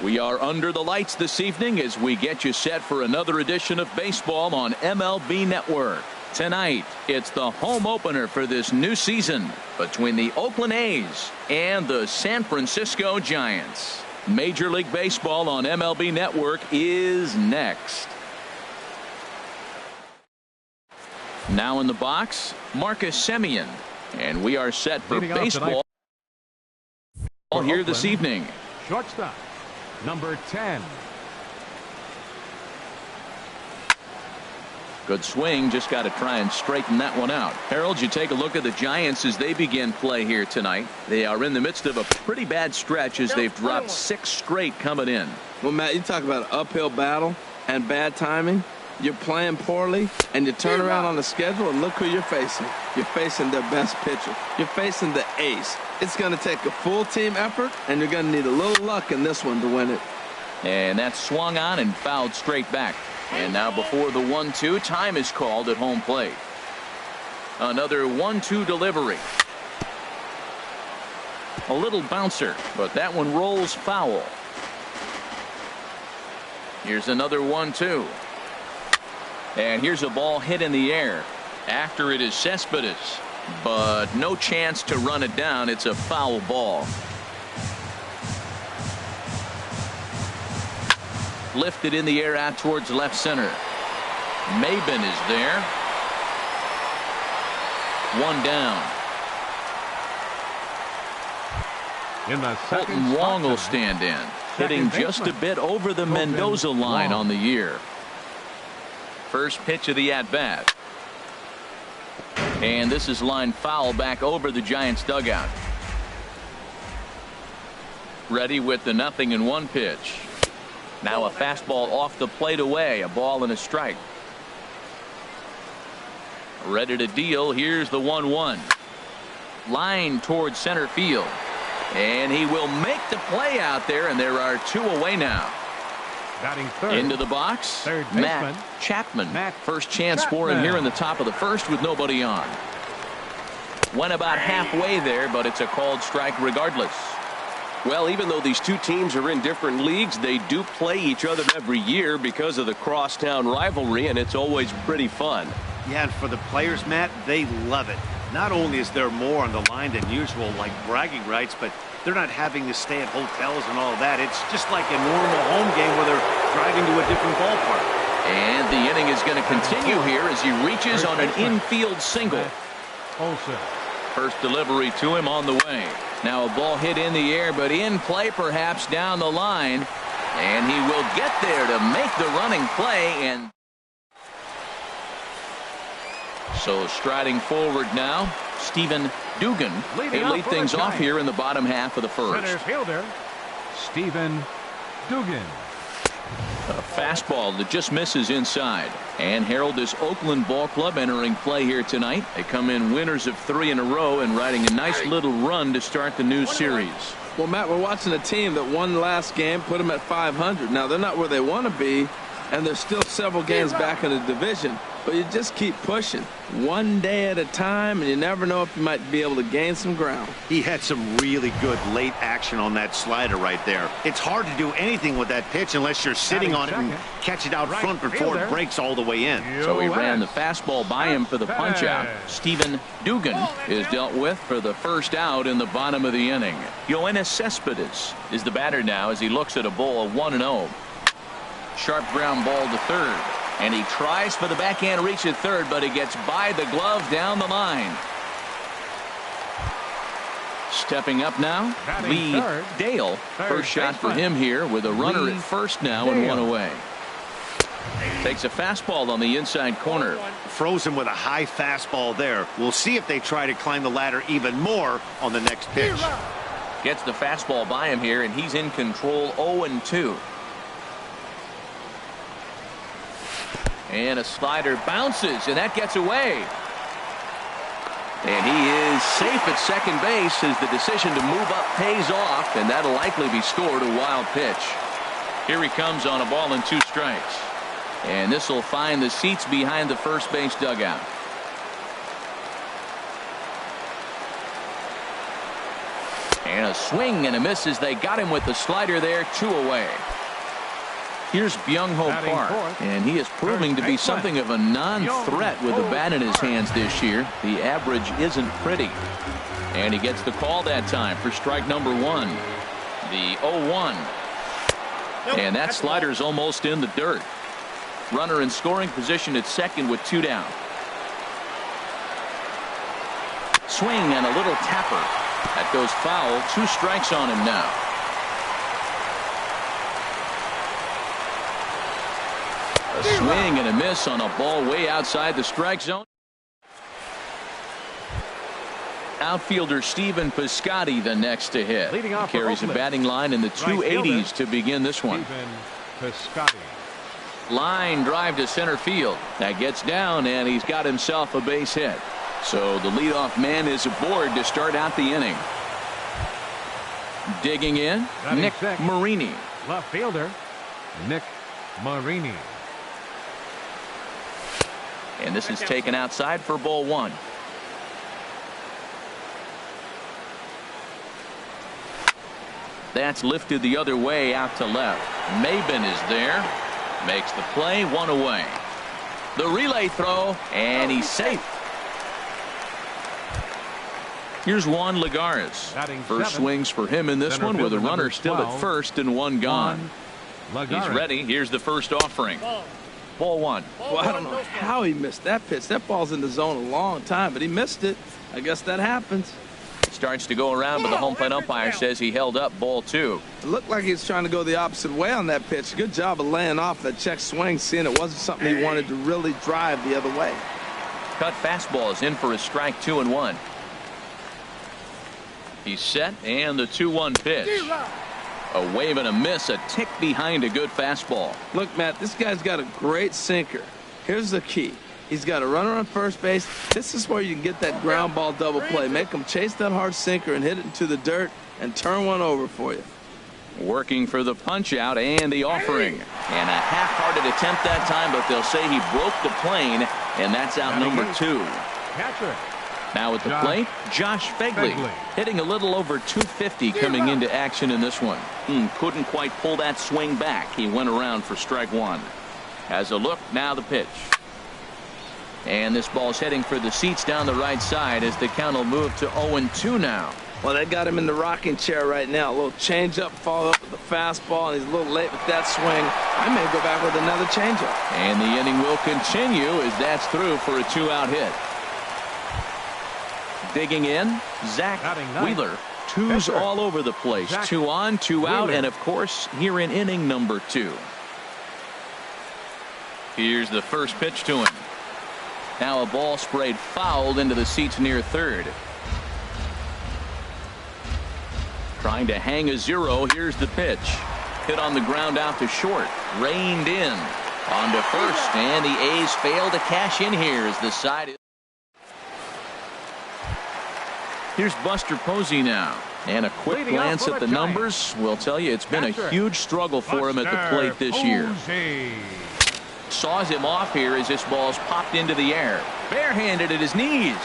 We are under the lights this evening as we get you set for another edition of baseball on MLB Network. Tonight, it's the home opener for this new season between the Oakland A's and the San Francisco Giants. Major League Baseball on MLB Network is next. Now in the box, Marcus Semien, and we are set for baseball here this evening. Shortstop, number 10. Good swing, just got to try and straighten that one out. Harold, you take a look at the Giants as they begin play here tonight. They are in the midst of a pretty bad stretch as they've dropped 6 straight coming in. Well, Matt, you talk about an uphill battle and bad timing. You're playing poorly, and you turn around on the schedule, and look who you're facing. You're facing their best pitcher. You're facing the ace. It's going to take a full team effort, and you're going to need a little luck in this one to win it. And that's swung on and fouled straight back. And now before the 1-2, time is called at home plate. Another 1-2 delivery. A little bouncer, but that one rolls foul. Here's another 1-2. And here's a ball hit in the air. After it is Cespedes, but no chance to run it down. It's a foul ball. Lifted in the air out towards left center. Maben is there. One down. In the Colton Wong will stand in, hitting just a bit over the Mendoza line on the year. First pitch of the at-bat. And this is lined foul back over the Giants dugout. Ready with the 0-1 pitch. Now a fastball off the plate away, a ball and a strike. Ready to deal. Here's the 1-1. Line towards center field. And he will make the play out there, and there are 2 away now. Batting third. Into the box, Matt Chapman. First chance for him here in the top of the first with nobody on. Went about halfway there, but it's a called strike regardless. Well, even though these two teams are in different leagues, they do play each other every year because of the crosstown rivalry, and it's always pretty fun. Yeah, and for the players, Matt, they love it. Not only is there more on the line than usual, like bragging rights, but they're not having to stay at hotels and all that. It's just like a normal home game where they're driving to a different ballpark. And the inning is going to continue here as he reaches on an infield single. First delivery to him on the way. Now a ball hit in the air, but in play perhaps down the line. And he will get there to make the running play. And so striding forward now, Stephen Dugan. They lead things off here in the bottom half of the first. Center fielder, Stephen Dugan. A fastball that just misses inside. And Harold, this Oakland ball club entering play here tonight. They come in winners of 3 in a row and riding a nice little run to start the new series. Well, Matt, we're watching a team that won last game, put them at 500. Now, they're not where they want to be, and they're still several games back in the division. But you just keep pushing one day at a time, and you never know if you might be able to gain some ground. He had some really good late action on that slider right there. It's hard to do anything with that pitch unless you're sitting on it and catch it out front before it breaks all the way in. So he ran the fastball by him for the punch out. Stephen Dugan is dealt with for the first out in the bottom of the inning. Yoenis Cespedes is the batter now as he looks at a ball of 1-0. Sharp ground ball to third. And he tries for the backhand reach at third, but he gets by the glove down the line. Stepping up now, Lee Dale. First shot for him here with a runner at first now and 1 away. Takes a fastball on the inside corner. Frozen with a high fastball there. We'll see if they try to climb the ladder even more on the next pitch. Gets the fastball by him here, and he's in control 0-2. And a slider bounces, and that gets away. And he is safe at second base as the decision to move up pays off, and that'll likely be scored a wild pitch. Here he comes on a ball and 2 strikes. And this will find the seats behind the first base dugout. And a swing and a miss as they got him with the slider there, 2 away. Here's Byung-Ho Batting Park, fourth, and he is proving to be something of a non-threat with the bat in his hands this year. The average isn't pretty. And he gets the call that time for strike number 1. The 0-1. And that slider's almost in the dirt. Runner in scoring position at second with 2 down. Swing and a little tapper. That goes foul. 2 strikes on him now. A swing and a miss on a ball way outside the strike zone. Outfielder Stephen Piscotty the next to hit. Leading off He carries a batting line in the 280s to begin this one. Stephen Piscotty. Line drive to center field. That gets down, and he's got himself a base hit. So the leadoff man is aboard to start out the inning. Digging in, Nick Marini. Left fielder, Nick Marini. And this is taken outside for ball 1. That's lifted the other way out to left. Maben is there. Makes the play, 1 away. The relay throw, and he's safe. Here's Juan Lagares. First swings for him in this one with a runner still at first and 1 gone. He's ready. Here's the first offering. Ball 1. Well, I don't know how he missed that pitch. That ball's in the zone a long time, but he missed it. I guess that happens. Starts to go around, but the home plate umpire says he held up ball 2. It looked like he was trying to go the opposite way on that pitch. Good job of laying off that check swing, seeing it wasn't something he wanted to really drive the other way. Cut fastball is in for a strike, 2-1. He's set, and the 2-1 pitch. A wave and a miss, a tick behind a good fastball. Look, Matt, this guy's got a great sinker. Here's the key. He's got a runner on first base. This is where you can get that ground ball double play. Make him chase that hard sinker and hit it into the dirt and turn one over for you. Working for the punch out and the offering. And a half-hearted attempt that time, but they'll say he broke the plane, and that's out number 2. Catcher. Now at the plate, Josh Fegley, hitting a little over 250 coming into action in this one. Couldn't quite pull that swing back. He went around for strike 1. Has a look, now the pitch. And this ball's heading for the seats down the right side as the count will move to 0-2 now. Well, they got him in the rocking chair right now. A little changeup, follow up with the fastball, and he's a little late with that swing. I may go back with another changeup. And the inning will continue as that's through for a 2-out hit. Digging in, Zach Wheeler. 2s all over the place. 2 on, 2 out, and of course, here in inning number 2. Here's the first pitch to him. Now a ball sprayed fouled into the seats near third. Trying to hang a 0. Here's the pitch. Hit on the ground out to short. Reined in. On to first, and the A's fail to cash in here as the side is. Here's Buster Posey now. And a quick glance at the numbers will tell you it's been a huge struggle for him at the plate this year. Saws him off here as this ball's popped into the air. Barehanded at his knees.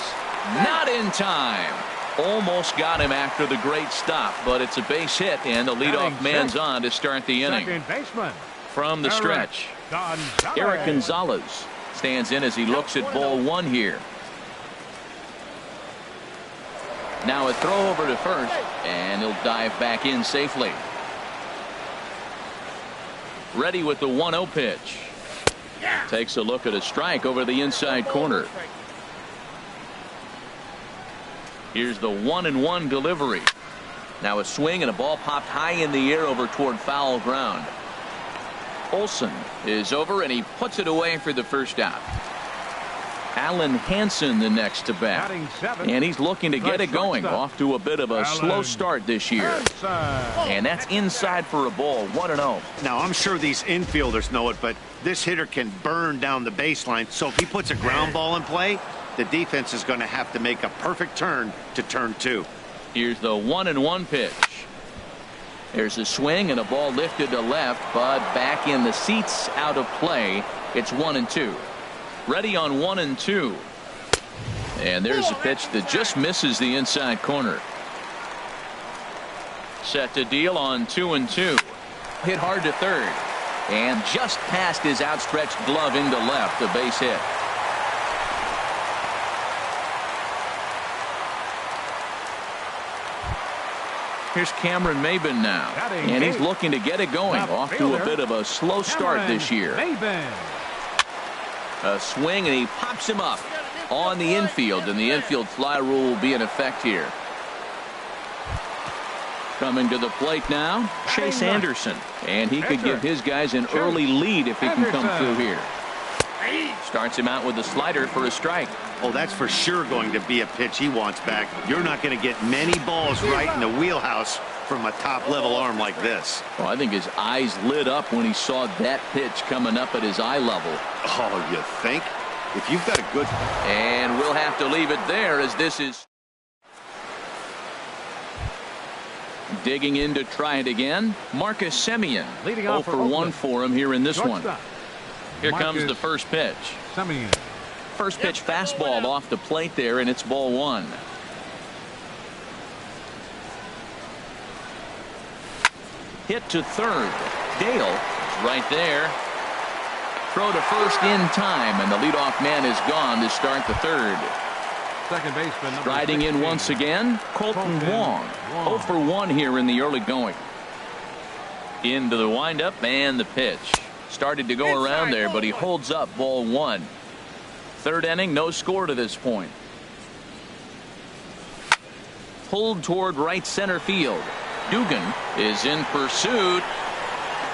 Not in time. Almost got him after the great stop, but it's a base hit, and the leadoff man's on to start the inning. From the stretch, Eric Gonzalez stands in as he looks at ball 1 here. Now a throw over to first, and he'll dive back in safely. Ready with the 1-0 pitch. Takes a look at a strike over the inside corner. Here's the 1-1 delivery. Now a swing and a ball popped high in the air over toward foul ground. Olson is over, and he puts it away for the first out. Alan Hansen the next to bat, and he's looking to get it going. Off to a bit of a slow start this year, and that's inside for a ball. 1-0. Now I'm sure these infielders know it, but this hitter can burn down the baseline, so if he puts a ground ball in play, the defense is going to have to make a perfect turn to turn 2. Here's the 1-1 pitch. There's a swing and a ball lifted to left, but back in the seats, out of play. It's 1-2. Ready on 1-2. And there's a pitch that just misses the inside corner. Set to deal on 2-2. Hit hard to third. And just past his outstretched glove into left, a base hit. Here's Cameron Maben now. And he's looking to get it going. Off to a bit of a slow start this year. A swing, and he pops him up on the infield, and the infield fly rule will be in effect here. Coming to the plate now, Chase Anderson. And he could give his guys an early lead if he can come through here. Starts him out with a slider for a strike. Oh, that's for sure going to be a pitch he wants back. You're not going to get many balls right in the wheelhouse from a top-level arm like this. Well, I think his eyes lit up when he saw that pitch coming up at his eye level. Oh, you think? If you've got a good... And we'll have to leave it there as this is... Digging in to try it again, Marcus Semien. 0 for 1 for him here in this one. Here comes the first pitch. First pitch fastball off the plate there, and it's ball 1. Hit to third. Dale is right there. Throw to first in time, and the leadoff man is gone to start the third. Second baseman. Riding in once again, Colton Wong. 0 for 1 here in the early going. Into the windup and the pitch. Started to go around there, but he holds up ball 1. Third inning, no score to this point. Pulled toward right center field. Dugan is in pursuit.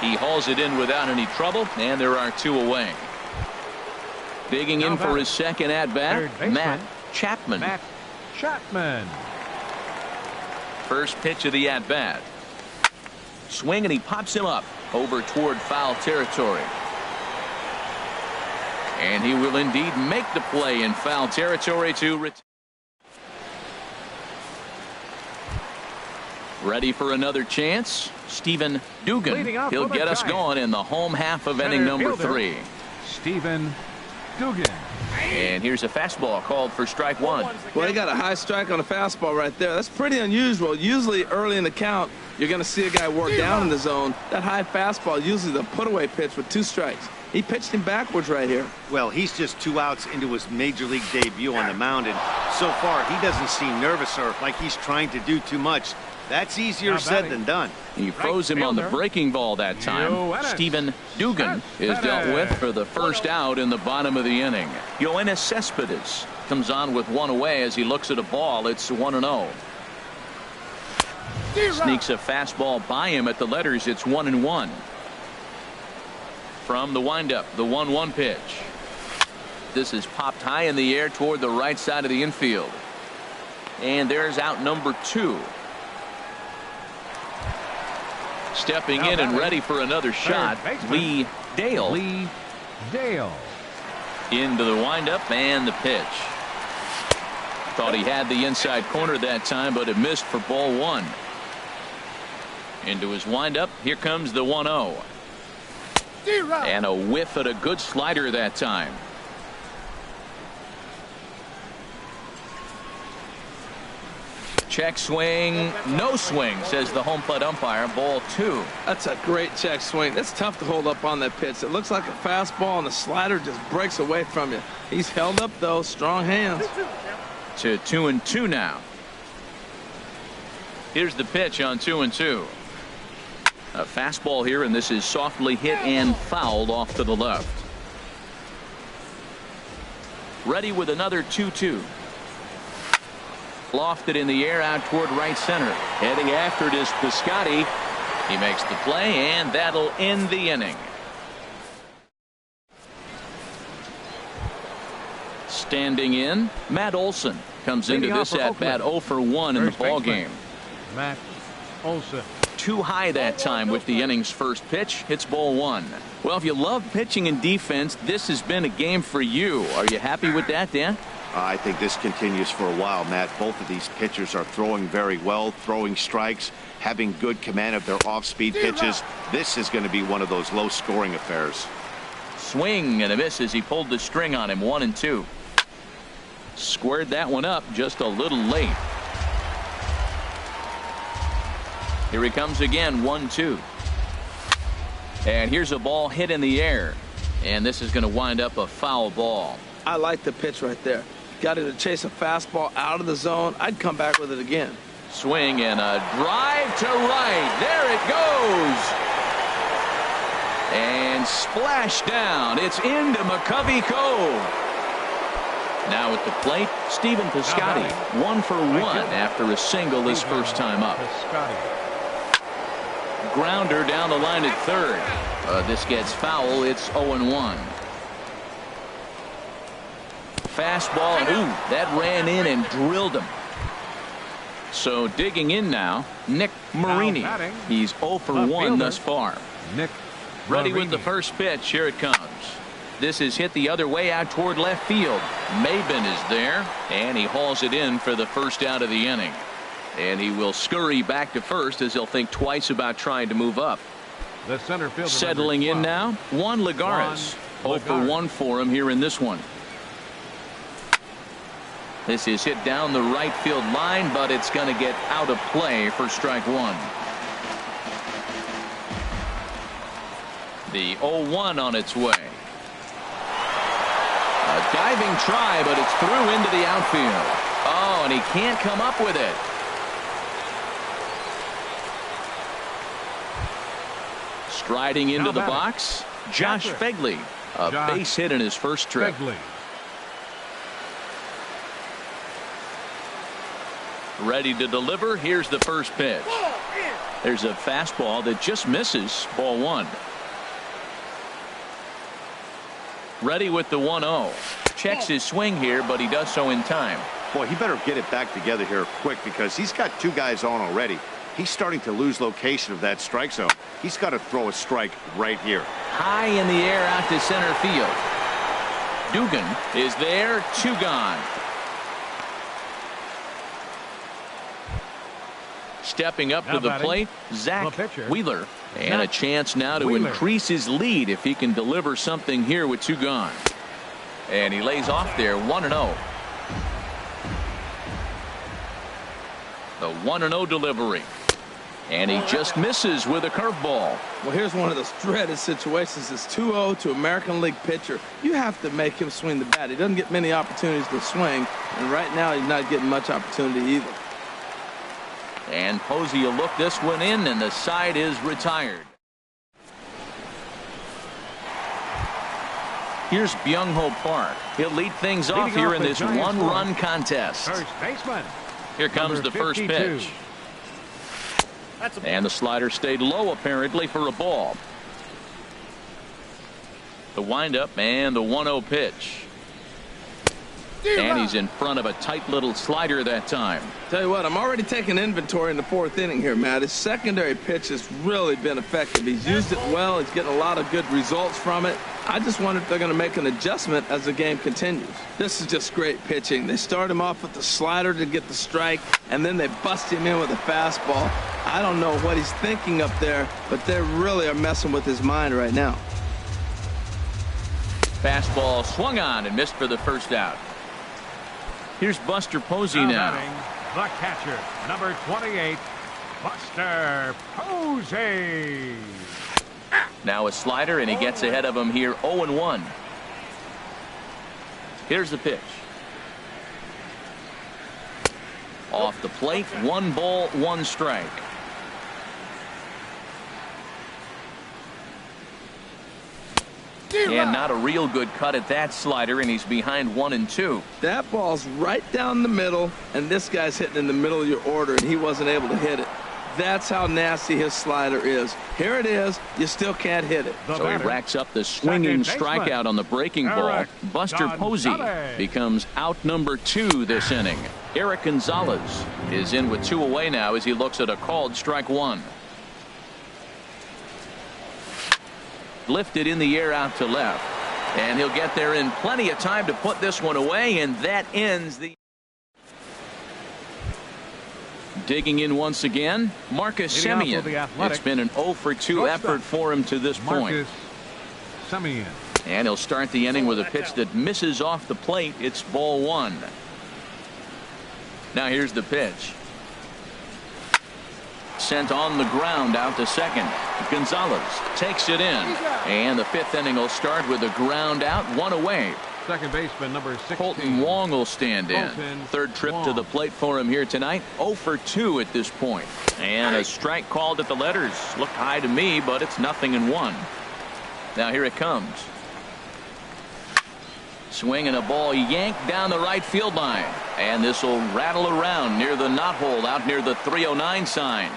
He hauls it in without any trouble, and there are 2 away. Digging in for his second at-bat, Matt Chapman. First pitch of the at-bat. Swing, and he pops him up over toward foul territory. And he will indeed make the play in foul territory to ready for another chance. Stephen Dugan. He'll get us going in the home half of inning number 3. Stephen Dugan. And here's a fastball called for strike 1. Well, he got a high strike on a fastball right there. That's pretty unusual. Usually early in the count, you're going to see a guy work down in the zone. That high fastball, usually the put-away pitch with 2 strikes. He pitched him backwards right here. Well, he's just 2 outs into his major league debut on the mound, and so far he doesn't seem nervous or like he's trying to do too much. That's easier said than done. He froze him on the breaking ball that time. Stephen Dugan is dealt with for the first out in the bottom of the inning. Yoenis Cespedes comes on with 1 away as he looks at a ball. It's 1-0. Sneaks a fastball by him at the letters. It's 1-1. From the windup, the 1-1 pitch. This is popped high in the air toward the right side of the infield. And there's out number 2. Stepping in and ready for another shot, Lee Dale. Into the windup and the pitch. Thought he had the inside corner that time, but it missed for ball 1. Into his windup. Here comes the 1-0. And a whiff at a good slider that time. Check swing, no swing, says the home plate umpire. Ball 2. That's a great check swing. That's tough to hold up on that pitch. It looks like a fastball, and the slider just breaks away from you. He's held up, though. Strong hands. To 2-2 now. Here's the pitch on 2-2. A fastball here, and this is softly hit and fouled off to the left. Ready with another 2-2. Lofted in the air out toward right center. Heading after it is Piscotty. He makes the play, and that'll end the inning. Standing in, Matt Olson comes into this at bat 0 for 1 in the ball game. Matt Olson. Too high that time with the inning's first pitch. Hits ball 1. Well, if you love pitching and defense, this has been a game for you. Are you happy with that, Dan? I think this continues for a while, Matt. Both of these pitchers are throwing very well, throwing strikes, having good command of their off-speed pitches. This is going to be one of those low-scoring affairs. Swing and a miss as he pulled the string on him. 1-2. Squared that one up just a little late. Here he comes again, 1-2. And here's a ball hit in the air. And this is going to wind up a foul ball. I like the pitch right there. Got him to chase a fastball out of the zone. I'd come back with it again. Swing and a drive to right. There it goes. And splash down. It's into McCovey Cove. Now at the plate, Stephen Piscotty, 1 for 1 after a single his first time up. Grounder down the line at third. This gets foul. It's 0-1. Fastball, and ooh, that ran in and drilled him. So digging in now, Nick Marini. He's 0 for 1 thus far. Nick Ready Marini. with the first pitch. Here it comes. This is hit the other way out toward left field. Maben is there, and he hauls it in for the first out of the inning. And he will scurry back to first as he'll think twice about trying to move up. The center fielder, Settling in now, Juan Lagares. 0 for 1 for him here in this one. This is hit down the right field line, but it's going to get out of play for strike one. The 0-1 on its way. A diving try, but it's through into the outfield. Oh, and he can't come up with it. Striding into the box, Josh Fegley. A base hit in his first trip. Ready to deliver. Here's the first pitch. There's a fastball that just misses. Ball 1. Ready with the 1-0. Checks his swing here, but he does so in time. Boy, he better get it back together here quick because he's got 2 guys on already. He's starting to lose location of that strike zone. He's got to throw a strike right here. High in the air out to center field. Dugan is there. 2 gone. Stepping up to the plate, Zach Wheeler. And a chance now to increase his lead if he can deliver something here with 2 gone. And he lays off there, 1-0. The 1-0 delivery. And he just misses with a curveball. Well, here's one of those dreaded situations. It's 2-0 to American League pitcher. You have to make him swing the bat. He doesn't get many opportunities to swing, and right now he's not getting much opportunity either. And Posey will look this one in, and the side is retired. Here's Byung-Ho Park. He'll lead things off here in this 1-run contest. First baseman. Here comes the first pitch. And the slider stayed low apparently for a ball. The windup and the 1-0 pitch. And he's in front of a tight little slider that time. Tell you what, I'm already taking inventory in the 4th inning here, Matt. His secondary pitch has really been effective. He's used it well. He's getting a lot of good results from it. I just wonder if they're going to make an adjustment as the game continues. This is just great pitching. They start him off with the slider to get the strike, and then they bust him in with a fastball. I don't know what he's thinking up there, but they really are messing with his mind right now. Fastball swung on and missed for the first out. Here's Buster Posey now. The catcher, number 28, Buster Posey. Now a slider, and he gets ahead of him here, 0-1. Here's the pitch. Off the plate, 1 ball, 1 strike. And not a real good cut at that slider, and he's behind 1-2. That ball's right down the middle, and this guy's hitting in the middle of your order, and he wasn't able to hit it. That's how nasty his slider is. Here it is. You still can't hit it. So he racks up the swinging strikeout on the breaking ball. Buster Posey becomes out number 2 this inning. Eric Gonzalez is in with 2 away now as he looks at a called strike 1. Lifted in the air out to left, and he'll get there in plenty of time to put this one away, and that ends the. Digging in once again, Marcus Semien. It's been an 0 for 2 effort for him to this point. Semien. And he'll start the inning with a pitch that misses off the plate. It's ball 1. Now here's the pitch. sent on the ground out to second. Gonzalez takes it in. And the fifth inning will start with a ground out, one away. Second baseman, number 16. Colton Wong will stand in. Third trip to the plate for him here tonight. 0 for 2 at this point. And a strike called at the letters. Looked high to me, but it's 0-1. Now here it comes. Swinging a ball yanked down the right field line. And this will rattle around near the knot hole out near the 309 sign.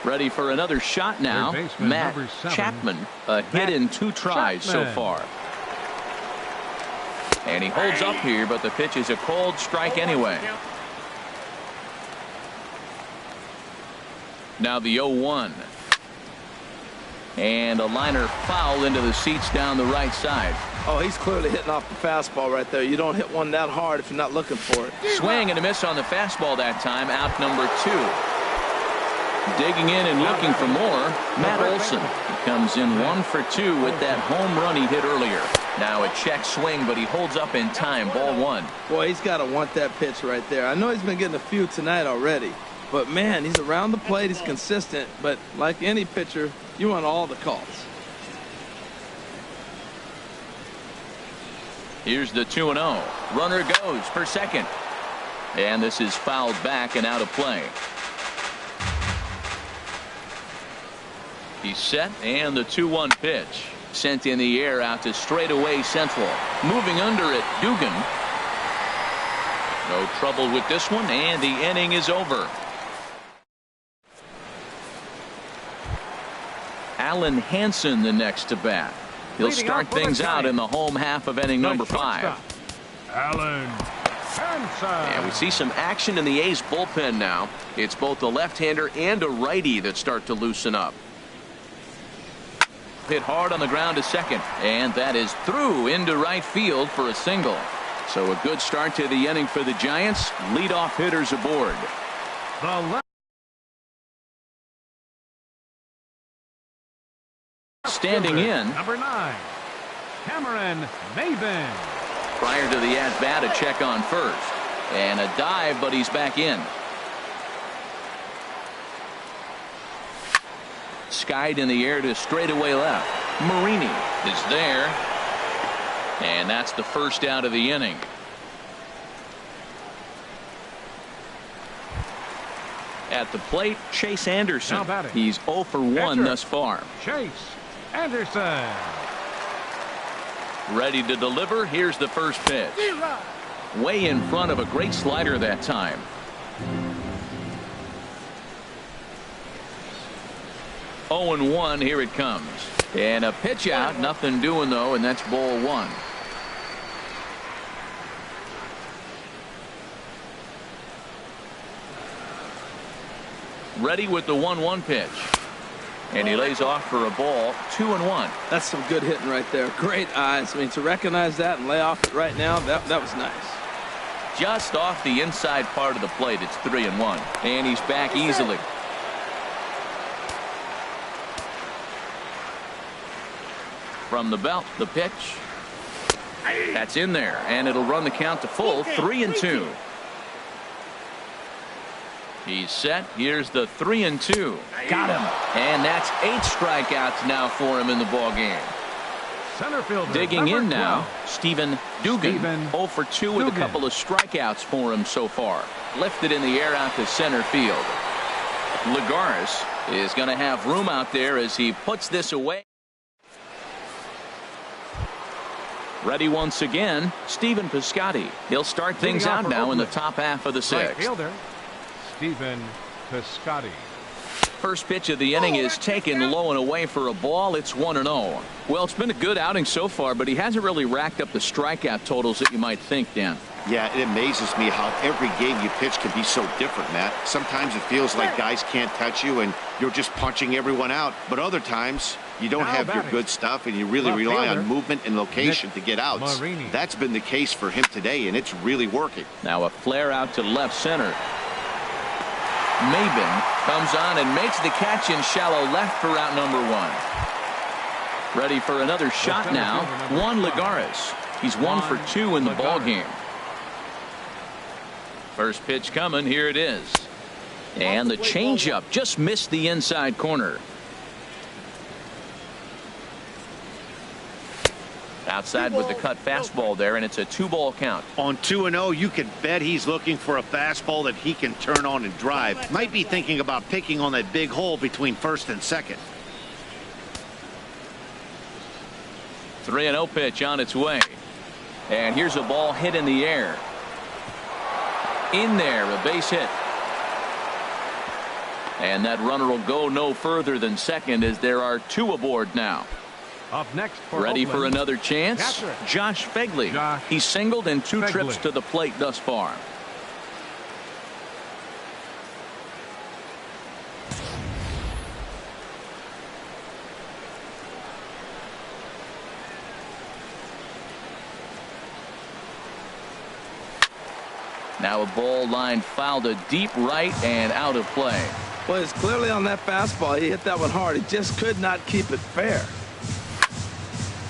Ready for another shot now. Matt Chapman. A hit in 2 tries so far. And he holds up here, but the pitch is a cold strike anyway. Now the 0-1. And a liner foul into the seats down the right side. Oh, he's clearly hitting off the fastball right there. You don't hit one that hard if you're not looking for it. Swing and a miss on the fastball that time. Out number 2. Digging in and looking for more, Matt Olson. He comes in 1 for 2 with that home run he hit earlier. Now a check swing, but he holds up in time. Ball 1. Boy, he's got to want that pitch right there. I know he's been getting a few tonight already. But, man, he's around the plate. He's consistent. But like any pitcher, you want all the calls. Here's the 2-0. Runner goes for second. And this is fouled back and out of play. He's set, and the 2-1 pitch. Sent in the air out to straightaway central. Moving under it, Dugan. No trouble with this one, and the inning is over. Alan Hansen the next to bat. He'll start things out in the home half of inning number 5. Alan Hansen. And we see some action in the A's bullpen now. It's both a left-hander and a righty that start to loosen up. Hit hard on the ground to second, and that is through into right field for a single. So a good start to the inning for the Giants. Leadoff hitters aboard. Standing in, number 9, Cameron Maben. Prior to the at-bat, a check on first. And a dive, but he's back in. Skied in the air to straightaway left. Marini is there. And that's the first out of the inning. At the plate, Chase Anderson. He's 0 for 1 thus far. Chase Anderson. Ready to deliver. Here's the first pitch. Way in front of a great slider that time. Oh and 1. Here it comes. And a pitch out. Nothing doing though, and that's ball 1. Ready with the 1-1 pitch. And he lays off for a ball. 2-1. That's some good hitting right there. Great eyes. I mean, to recognize that and lay off it right now, that was nice. Just off the inside part of the plate. It's 3-1. And he's back easily. From the belt, the pitch. That's in there, and it'll run the count to full. 3-2. He's set. Here's the 3-2. Got him. And that's 8 strikeouts now for him in the ball game. Center fielder, digging in now, 12. Stephen Dugan. 0 for 2 with a couple of strikeouts for him so far. Lifted in the air out to center field. Lagares is going to have room out there as he puts this away. Ready once again, Stephen Piscotty. He'll start things out now in the top half of the 6th. Right fielder, Stephen Piscotty. First pitch of the inning is taken low and away for a ball. It's 1-0. Well, it's been a good outing so far, but he hasn't really racked up the strikeout totals that you might think, Dan. Yeah, it amazes me how every game you pitch can be so different, Matt. Sometimes it feels like guys can't touch you and you're just punching everyone out. But other times you don't have your good stuff and you really rely on movement and location to get outs. That's been the case for him today, and it's really working. Now a flare out to left center. Maben comes on and makes the catch in shallow left for out number 1. Ready for another shot now. Juan Lagares. He's 1 for 2 in the ball game. First pitch coming. Here it is. And the changeup just missed the inside corner. Outside with the cut fastball there, and it's a 2-ball count. On 2-0, you can bet he's looking for a fastball that he can turn on and drive. Might be thinking about picking on that big hole between first and second. 3-0 pitch on its way. And here's a ball hit in the air. In there, a base hit. And that runner will go no further than second as there are 2 aboard now. Up next for Ready Oakland, for another chance? catcher, Josh Fegley. He's singled in 2 trips to the plate thus far. Now a ball line fouled to deep right and out of play. Well, it's clearly on that fastball. He hit that one hard. He just could not keep it fair.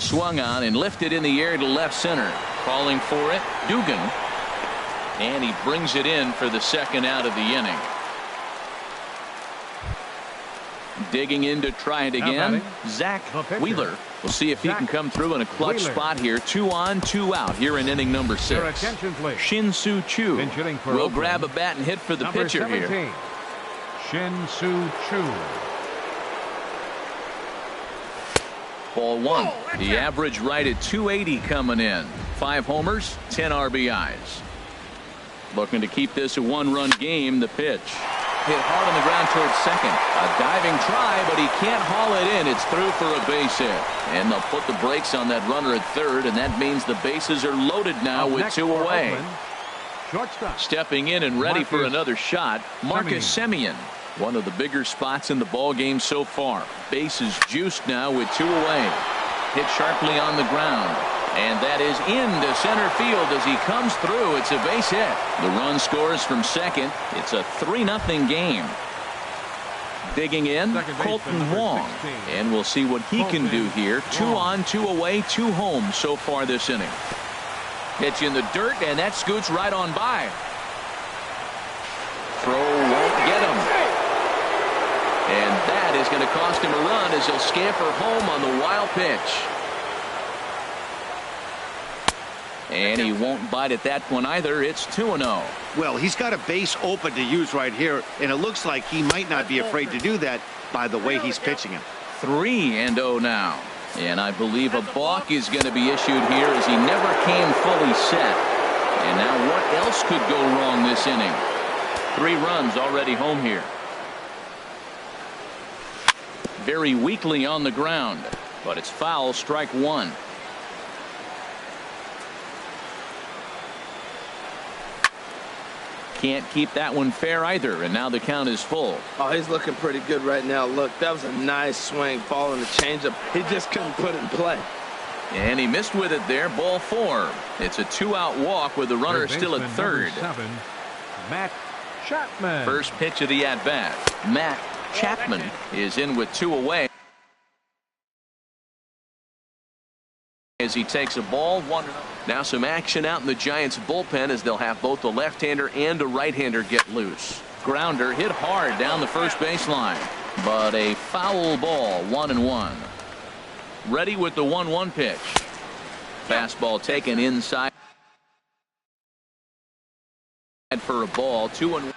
Swung on and lifted in the air to left center. Calling for it, Dugan. And he brings it in for the second out of the inning. Digging in to try it again, Zach Wheeler. We'll see if he can come through in a clutch spot here. 2 on, 2 out here in inning number 6. Shin-Soo Choo will grab a bat and hit for the pitcher here. Shin-Soo Choo. Ball 1. The average right at 280 coming in. 5 homers, 10 RBIs. Looking to keep this a 1-run game. The pitch. Hit hard on the ground towards second. A diving try, but he can't haul it in. It's through for a base hit. And they'll put the brakes on that runner at third, and that means the bases are loaded now with 2 away. Shortstop. Stepping in and ready for another shot, Marcus Semien. One of the bigger spots in the ball game so far. Bases juiced now with 2 away. Hit sharply on the ground. And that is into center field as he comes through. It's a base hit. The run scores from second. It's a 3-0 game. Digging in, Colton Wong. And we'll see what he can do here. 2 on, 2 away, 2 home so far this inning. Pitch in the dirt, and that scoots right on by. Throw won't get him. And that is going to cost him a run as he'll scamper home on the wild pitch. And he won't bite at that one either. It's 2-0. Well, he's got a base open to use right here, and it looks like he might not be afraid to do that by the way he's pitching him. 3-0 now. And I believe a balk is going to be issued here as he never came fully set. And now what else could go wrong this inning? 3 runs already home here. Very weakly on the ground, but it's foul, strike 1. Can't keep that one fair either, and now the count is full. Oh, he's looking pretty good right now. Look, that was a nice swing, following the changeup. He just couldn't put it in play. And he missed with it there, ball 4. It's a 2-out walk with the runner still at third. 7, Matt Chapman. First pitch of the at-bat. Matt Chapman is in with 2 away. As he takes a ball, 1-0. Now some action out in the Giants bullpen as they'll have both a left-hander and a right-hander get loose. Grounder hit hard down the first baseline, but a foul ball, 1-1. Ready with the 1-1 pitch. Fastball taken inside for a ball, 2-1.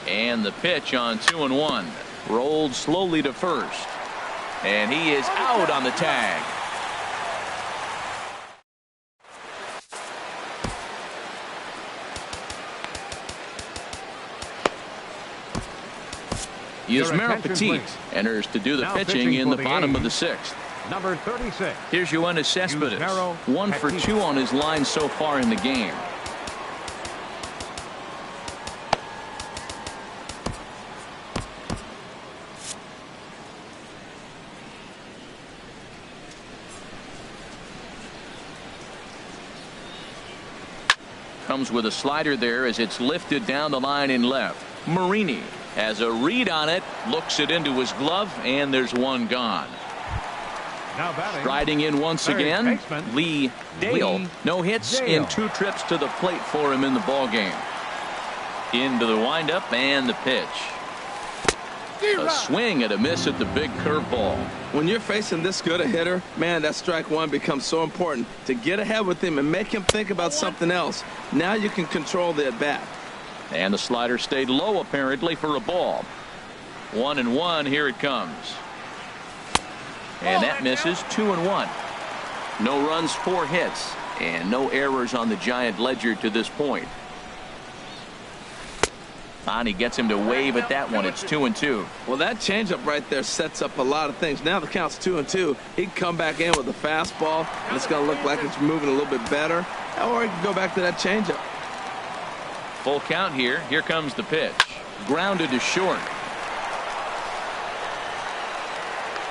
And the pitch on 2-1. Rolled slowly to first. And he is out on the tag. Yusmeiro Petit enters to do the pitching in the bottom of the 6th. Number 36. Here's Yoenis Cespedes. 1 for 2 on his line so far in the game. Comes with a slider there as it's lifted down the line in left. Marini has a read on it, looks it into his glove, and there's one gone. Now batting. Striding in once Third again, baseman, Lee Dale. Lee No hits Dale. in 2 trips to the plate for him in the ball game. Into the windup and the pitch. A swing and a miss at the big curveball. When you're facing this good a hitter, man, that strike one becomes so important to get ahead with him and make him think about something else. Now you can control the at-bat. And the slider stayed low apparently for a ball. 1-1. Here it comes. And that misses. 2-1. No runs, 4 hits, and no errors on the Giant ledger to this point. And he gets him to wave at that one. It's 2-2. Well, that changeup right there sets up a lot of things. Now the count's 2-2. He can come back in with a fastball, and it's going to look like it's moving a little bit better. Or he can go back to that changeup. Full count here. Here comes the pitch. Grounded to short.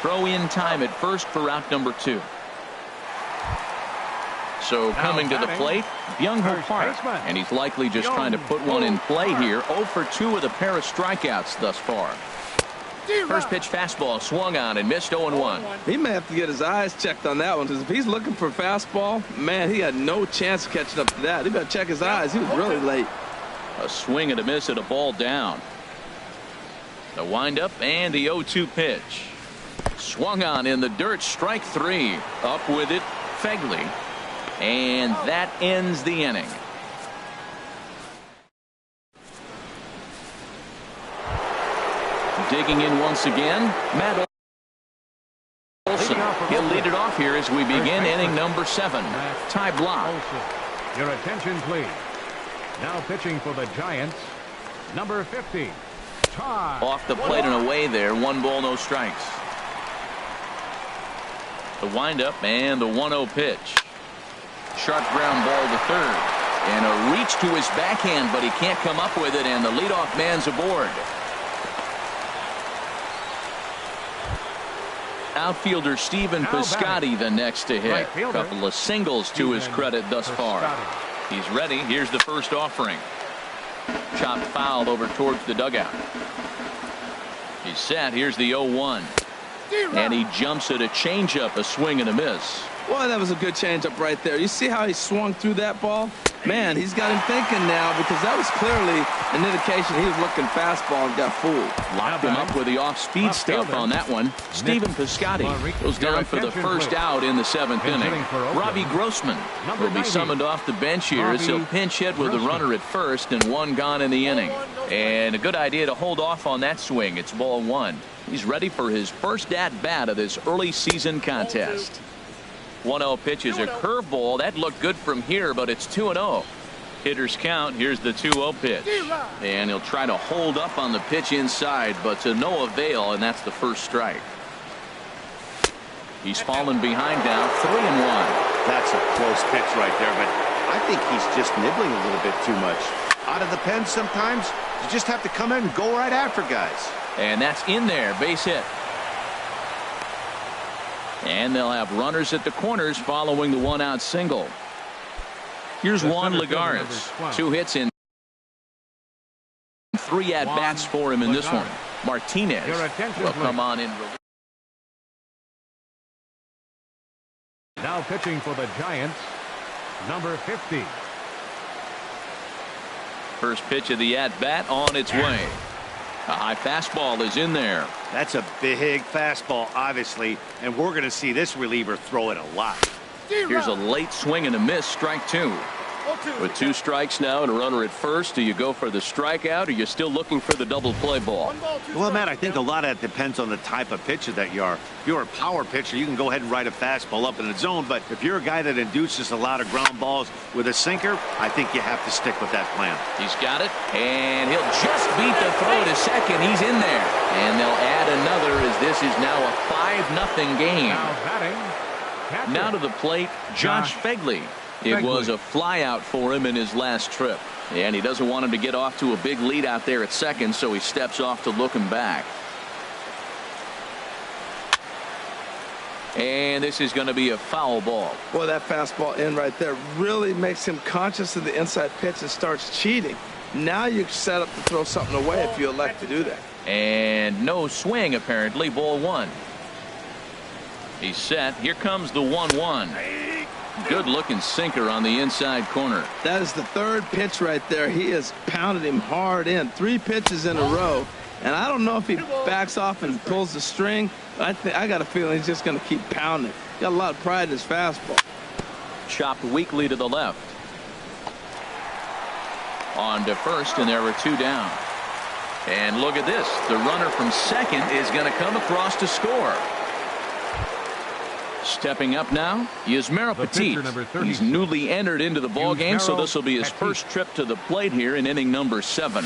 Throw in time at first for out number 2. So coming to the plate, Byung-Ho Park, and he's likely just trying to put one in play here. 0 for 2 with a pair of strikeouts thus far. First pitch fastball swung on and missed. 0-1. He may have to get his eyes checked on that one, because if he's looking for fastball, man, he had no chance of catching up to that. He better check his eyes. He was really late. A swing and a miss at a ball down. The windup and the 0-2 pitch. Swung on in the dirt. Strike 3. Up with it, Fegley. And that ends the inning. Digging in once again, Matt Olson. He'll lead it off here as we begin inning number 7. Ty Blach. Your attention, please. Now pitching for the Giants, number 50, Ty. Off the plate and away there. 1 ball, no strikes. The windup and the 1-0 pitch. Sharp ground ball to third. And a reach to his backhand, but he can't come up with it, and the leadoff man's aboard. Outfielder Stephen Piscotty the next to hit. A couple of singles to his credit thus far. He's ready. Here's the first offering. Chopped foul over towards the dugout. He's set. Here's the 0-1. And he jumps at a changeup, a swing and a miss. Boy, that was a good changeup right there. You see how he swung through that ball? Man, he's got him thinking now, because that was clearly an indication he was looking fastball and got fooled. Locked him up with the off-speed stuff on that one. Stephen Piscotty goes down for the first out in the 7th inning. Robbie Grossman will be summoned off the bench here as he'll pinch hit with a runner at first and 1 gone in the inning. And a good idea to hold off on that swing. It's ball 1. He's ready for his first at-bat of this early season contest. 1-0 pitch is a curveball. That looked good from here, but it's 2-0. Hitters count. Here's the 2-0 pitch. And he'll try to hold up on the pitch inside, but to no avail, and that's the first strike. He's fallen behind now, 3-1. That's a close pitch right there, but I think he's just nibbling a little bit too much. Out of the pen sometimes, you just have to come in and go right after guys. And that's in there, base hit. And they'll have runners at the corners following the 1-out single. Here's Juan Lagares. 2 hits in 3 at-bats for him in this one. Martinez will come on in. Now pitching for the Giants, number 50. First pitch of the at-bat on its way. A high fastball is in there. That's a big fastball, obviously, and we're going to see this reliever throw it a lot. Here's a late swing and a miss, strike 2. With 2 strikes now and a runner at first, do you go for the strikeout, or are you still looking for the double play ball? Well, Matt, I think a lot of that depends on the type of pitcher that you are. If you're a power pitcher, you can go ahead and ride a fastball up in the zone, but if you're a guy that induces a lot of ground balls with a sinker, I think you have to stick with that plan. He's got it, and he'll just beat the throw to second. He's in there, and they'll add another as this is now a 5-0 game. Now to the plate, Josh Fegley. It was a flyout for him in his last trip. And he doesn't want him to get off to a big lead out there at second, so he steps off to look him back. And this is going to be a foul ball. Boy, that fastball in right there really makes him conscious of the inside pitch and starts cheating. Now you're set up to throw something away if you elect to do that. And no swing, apparently. Ball 1. He's set. Here comes the 1-1. Good looking sinker on the inside corner. That is the third pitch right there. He has pounded him hard in. 3 pitches in a row. And I don't know if he backs off and pulls the string. I got a feeling he's just going to keep pounding. Got a lot of pride in his fastball. Chopped weakly to the left. On to first, and there were 2 down. And look at this. The runner from second is going to come across to score. Stepping up now is Petit. He's newly entered into the ball game, so this will be his first trip to the plate here in inning number 7.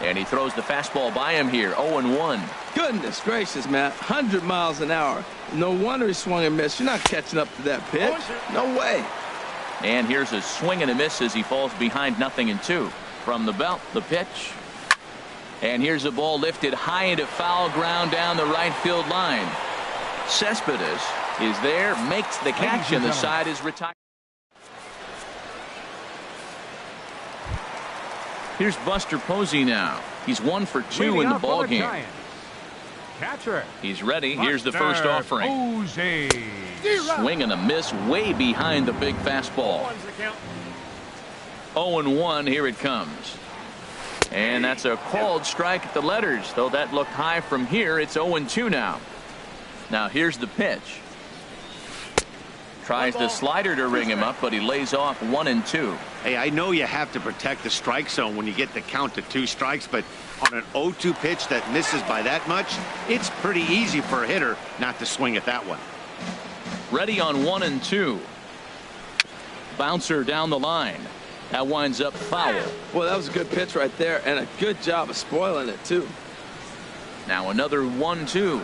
And he throws the fastball by him here, 0-1. Goodness gracious, Matt. 100 miles an hour. No wonder he swung and missed. You're not catching up to that pitch. No way. And here's a swing and a miss as he falls behind 0-2. From the belt, the pitch. And here's a ball lifted high into foul ground down the right field line. Cespedes is there, makes the catch, and the side is retired. Here's Buster Posey now. He's 1 for 2 in the ball game. Catcher. He's ready. Here's the first offering. Swing and a miss way behind the big fastball. 0-1. Here it comes. And that's a called strike at the letters, though that looked high from here. It's 0-2 now. Now here's the pitch. Tries the slider to ring him up, but he lays off 1-2. Hey, I know you have to protect the strike zone when you get the count to 2 strikes, but on an 0-2 pitch that misses by that much, it's pretty easy for a hitter not to swing at that one. Ready on 1-2. Bouncer down the line. That winds up foul. Well, that was a good pitch right there, and a good job of spoiling it, too. Now another 1-2.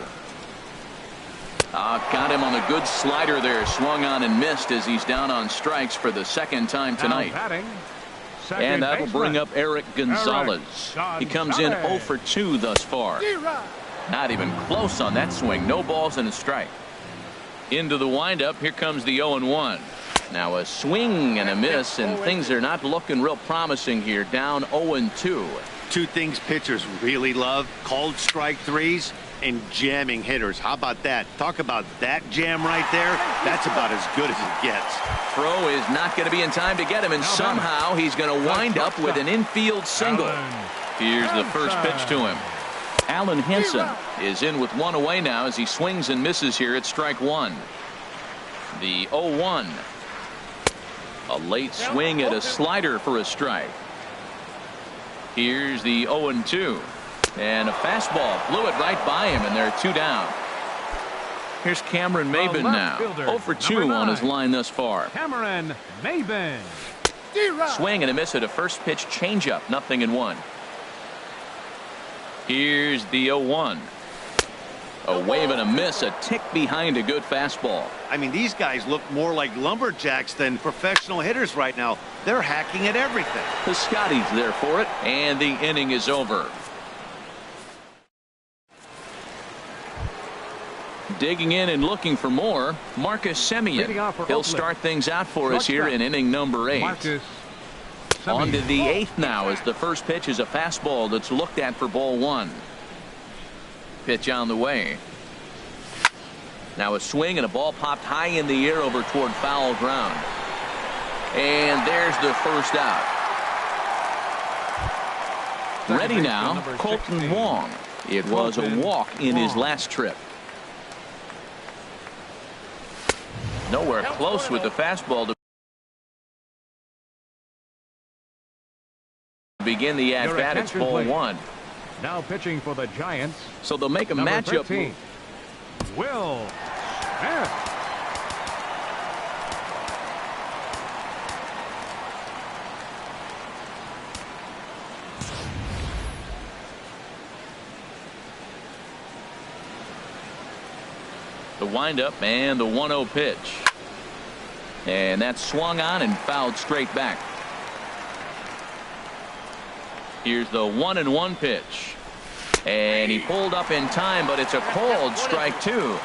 Got him on the good slider there. Swung on and missed as he's down on strikes for the 2nd time tonight. And that'll bring up Eric Gonzalez. He comes in 0 for 2 thus far. Not even close on that swing. No balls and a strike. Into the windup. Here comes the 0-1. Now a swing and a miss, and things are not looking real promising here. Down 0-2. 2 things pitchers really love: called strike threes and jamming hitters. How about that? Talk about that jam right there. That's about as good as it gets. Throw is not going to be in time to get him, and somehow he's going to wind up with an infield single. Here's the first pitch to him. Alan Henson is in with 1 away now as he swings and misses here at strike 1. The 0-1. A late swing at a slider for a strike. Here's the 0-2. And a fastball blew it right by him, and there are 2 down. Here's Cameron Maben now. 0 for 2 on his line thus far. Cameron Maben. Swing and a miss at a first pitch changeup. 0-1. Here's the 0-1. A wave and a miss, a tick behind a good fastball. I mean, these guys look more like lumberjacks than professional hitters right now. They're hacking at everything. The Scotty's there for it, and the inning is over. Digging in and looking for more, Marcus Semien. He'll start things out for us here in inning number 8. On to the 8th now, as the first pitch is a fastball that's looked at for ball 1. Pitch on the way. Now a swing and a ball popped high in the air over toward foul ground. And there's the first out. Ready now, Colton Wong. It was a walk in his last trip. Nowhere close with the fastball to begin the at-bat. It's ball 1. Now pitching for the Giants. So they'll make a matchup. Will Smith. The windup and the 1-0 pitch. And that's swung on and fouled straight back. Here's the 1-1 pitch. And he pulled up in time, but it's a called strike 2.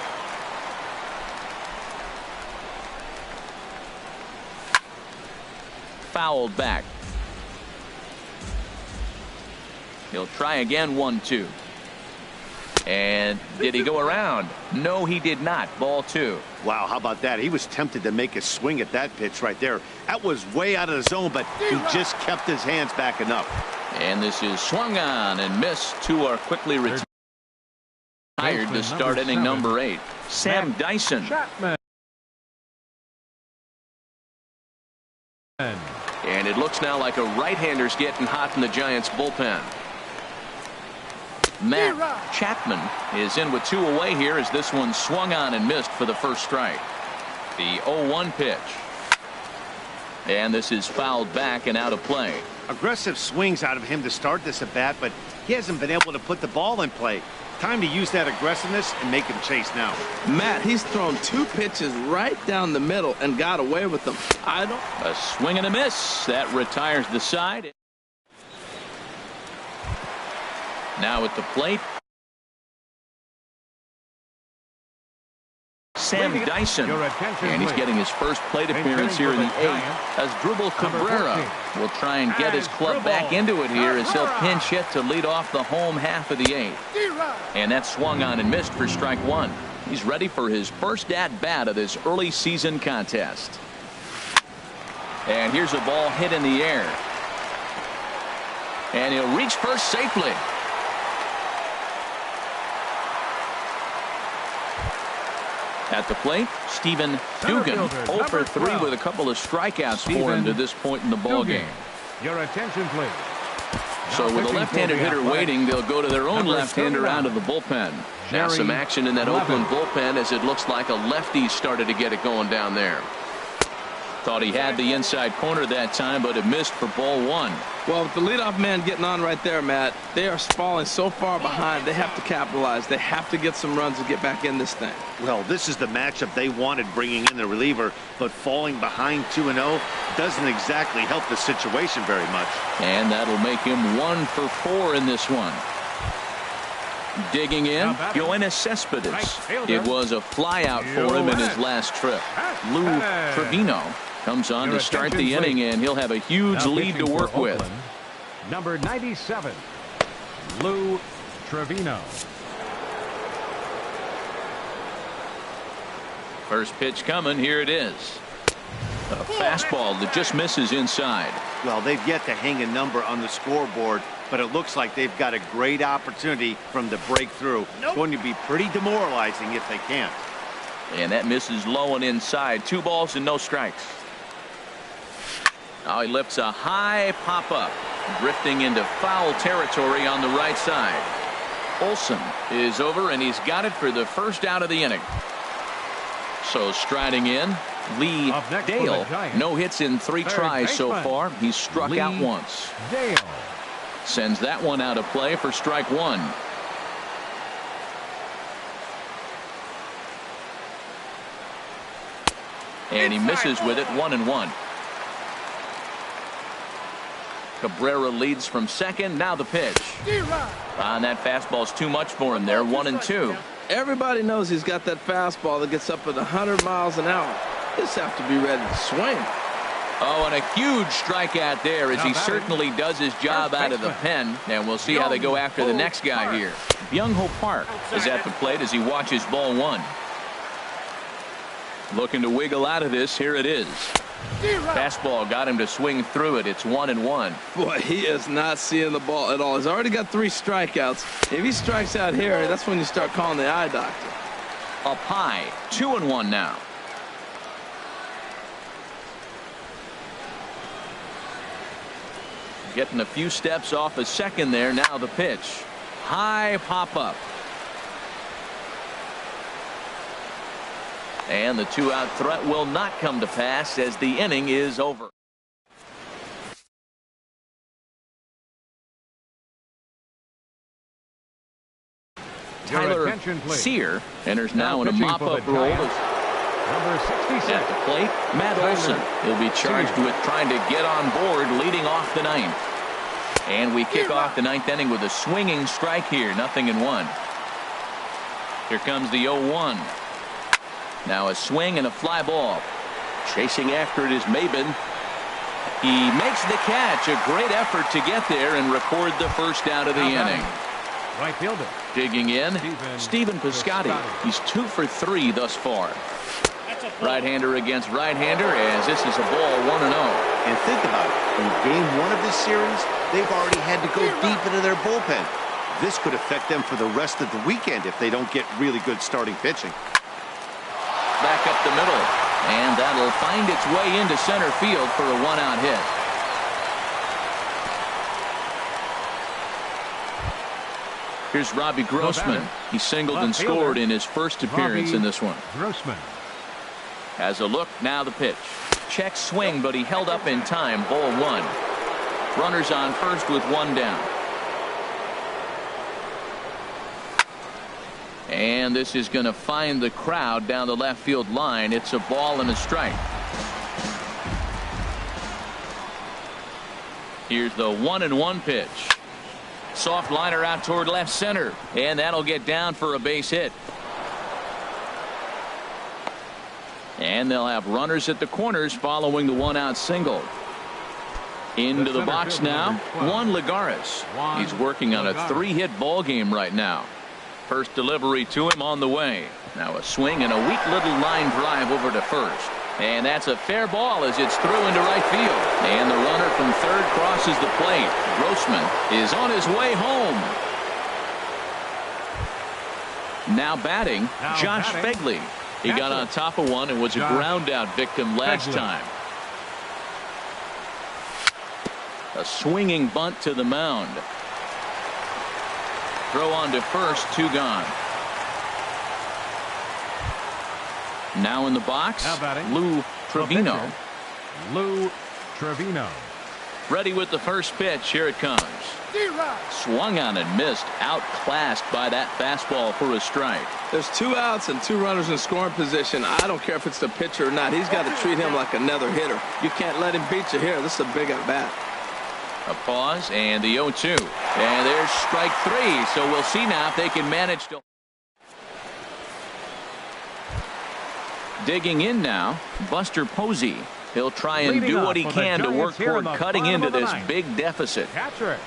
Fouled back. He'll try again, 1-2. And did he go around? No, he did not. Ball 2. Wow, how about that? He was tempted to make a swing at that pitch right there. That was way out of the zone, but he just kept his hands back enough. And this is swung on and missed. 2 are quickly retired to start inning number 8. Sam Dyson. Chapman. And it looks now like a right-hander's getting hot in the Giants bullpen. Matt Chapman is in with 2 away here as this one swung on and missed for the first strike. The 0-1 pitch. And this is fouled back and out of play. Aggressive swings out of him to start this at bat, but he hasn't been able to put the ball in play. Time to use that aggressiveness and make him chase now. Matt, he's thrown 2 pitches right down the middle and got away with them. A swing and a miss. That retires the side. Now at the plate, Sam Dyson, and he's getting his first plate appearance here in the 8th as Drupal Cabrera will try and get his club back into it here as he'll pinch hit to lead off the home half of the 8th. And that swung on and missed for strike 1. He's ready for his first at-bat of this early season contest. And here's a ball hit in the air. And he'll reach first safely. At the plate, Stephen Dugan, 0 for 3 with a couple of strikeouts for him to this point in the ballgame. Your attention, please. So with a left-handed hitter waiting, they'll go to their own left-hander out of the bullpen. Now some action in that Oakland bullpen as it looks like a lefty started to get it going down there. Thought he had the inside corner that time, but it missed for ball 1. Well, with the leadoff man getting on right there, Matt, they are falling so far behind. They have to capitalize. They have to get some runs to get back in this thing. Well, this is the matchup they wanted, bringing in the reliever, but falling behind 2-0 doesn't exactly help the situation very much. And that'll make him 1 for 4 in this one. Digging in, Yoenis Cespedes. It was a fly out for him in his last trip. Lou Trevino comes on to start the inning, and he'll have a huge lead to work with. Number 97, Lou Trevino. First pitch coming. Here it is. A fastball that just misses inside. Well, they've yet to hang a number on the scoreboard, but it looks like they've got a great opportunity from the breakthrough. It's going to be pretty demoralizing if they can't. And that misses low and inside. 2 balls and no strikes. Now he lifts a high pop-up, drifting into foul territory on the right side. Olsen is over, and he's got it for the first out of the inning. So striding in, Lee Dale. No hits in 3 tries so far. He's struck out once. Dale sends that one out of play for strike 1. And he misses with it. 1-1. Cabrera leads from second. Now the pitch. And that fastball's too much for him there. 1-2. Everybody knows he's got that fastball that gets up at 100 miles an hour. Just have to be ready to swing. Oh, and a huge strikeout there as he certainly does his job out of the pen. And we'll see how they go after the next guy here. Byung-Ho Park is at the plate as he watches ball 1. Looking to wiggle out of this. Here it is. Fastball got him to swing through it. It's 1-1. Boy, he is not seeing the ball at all. He's already got 3 strikeouts. If he strikes out here, that's when you start calling the eye doctor. Up high. 2-1 now. Getting a few steps off a second there. Now the pitch. High pop-up. And the 2-out threat will not come to pass as the inning is over. Tyler Sear enters now in a mop-up role. Number 66. At the plate, Matt Olson. He'll be charged with trying to get on board leading off the 9th. And we kick off the 9th inning with a swinging strike here. 0-1. Here comes the 0-1. Now a swing and a fly ball. Chasing after it is Maben. He makes the catch. A great effort to get there and record the first out of the inning. Right fielder Digging in, Stephen Piscotty. He's 2 for 3 thus far. Right-hander against right-hander as this is a ball 1-0. And think about it. In game 1 of this series, they've already had to go deep into their bullpen. This could affect them for the rest of the weekend if they don't get really good starting pitching. Back up the middle. And that'll find its way into center field for a 1-out hit. Here's Robbie Grossman. He singled and scored in his first appearance in this one. Grossman has a look. Now the pitch. Check swing, but he held up in time. Ball 1. Runners on first with 1 down. And this is going to find the crowd down the left field line. It's a ball and a strike. Here's the 1-1 pitch. Soft liner out toward left center, and that'll get down for a base hit. And they'll have runners at the corners following the 1-out single. Into the box now, Juan Lagares. He's working on a 3-hit ball game right now. First delivery to him on the way. Now a swing and a weak little line drive over to first. And that's a fair ball as it's through into right field. And the runner from third crosses the plate. Grossman is on his way home. Now batting, Josh Fegley. He got on top of one and was a ground out victim last time. A swinging bunt to the mound. Throw on to first, 2 gone. Now in the box, Lou Trevino. Lou Trevino. Ready with the first pitch. Here it comes. Swung on and missed. Outclassed by that fastball for a strike. There's 2 outs and 2 runners in scoring position. I don't care if it's the pitcher or not. He's got to treat him like another hitter. You can't let him beat you here. This is a big at bat. A pause and the 0-2. And there's strike 3. So we'll see now if they can manage to. Digging in now, Buster Posey. He'll try and do what he can to work toward cutting into this big deficit. Catcher,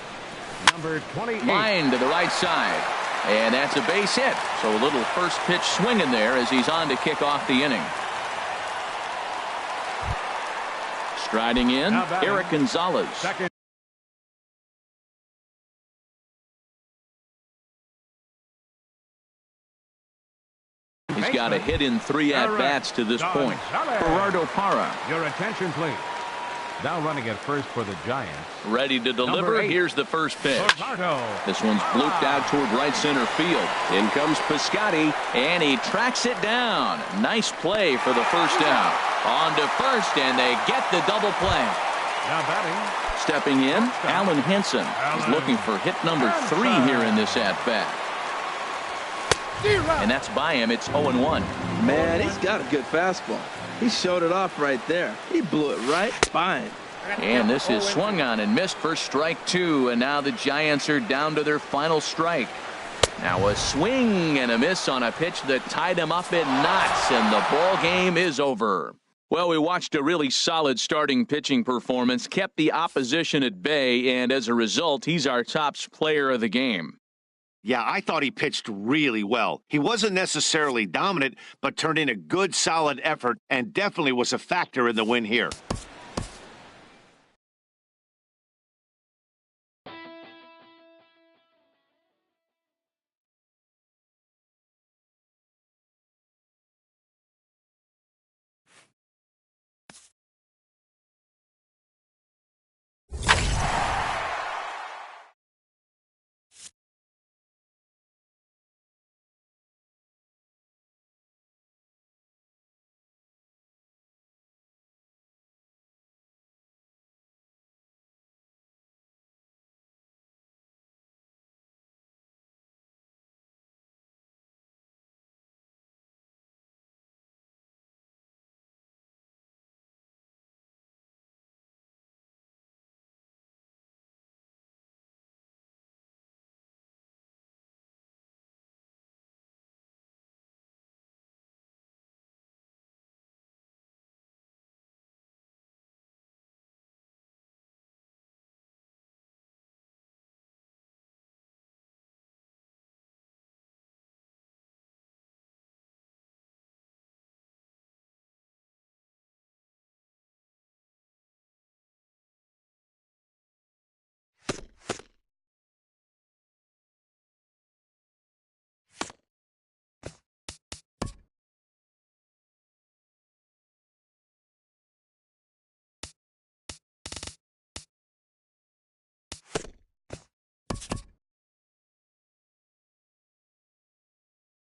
number 28. Line to the right side. And that's a base hit. So a little first pitch swinging there as he's on to kick off the inning. Striding in, Eric Gonzalez. Second. He's got a hit in 3 at-bats to this point. Gerardo Parra. Your attention, please. Now running at first for the Giants. Ready to deliver. Here's the first pitch. This one's blooped out toward right center field. In comes Piscotty, and he tracks it down. Nice play for the first out. On to first, and they get the double play. Now batting. Stepping in, Alan Henson. He's looking for hit number 3 here in this at-bat. And that's by him. It's 0-1. Man, he's got a good fastball. He showed it off right there. He blew it right by him. And this is swung on and missed for strike 2. And now the Giants are down to their final strike. Now a swing and a miss on a pitch that tied him up in knots. And the ball game is over. Well, we watched a really solid starting pitching performance, kept the opposition at bay, and as a result, he's our top player of the game. Yeah, I thought he pitched really well. He wasn't necessarily dominant, but turned in a good, solid effort and definitely was a factor in the win here.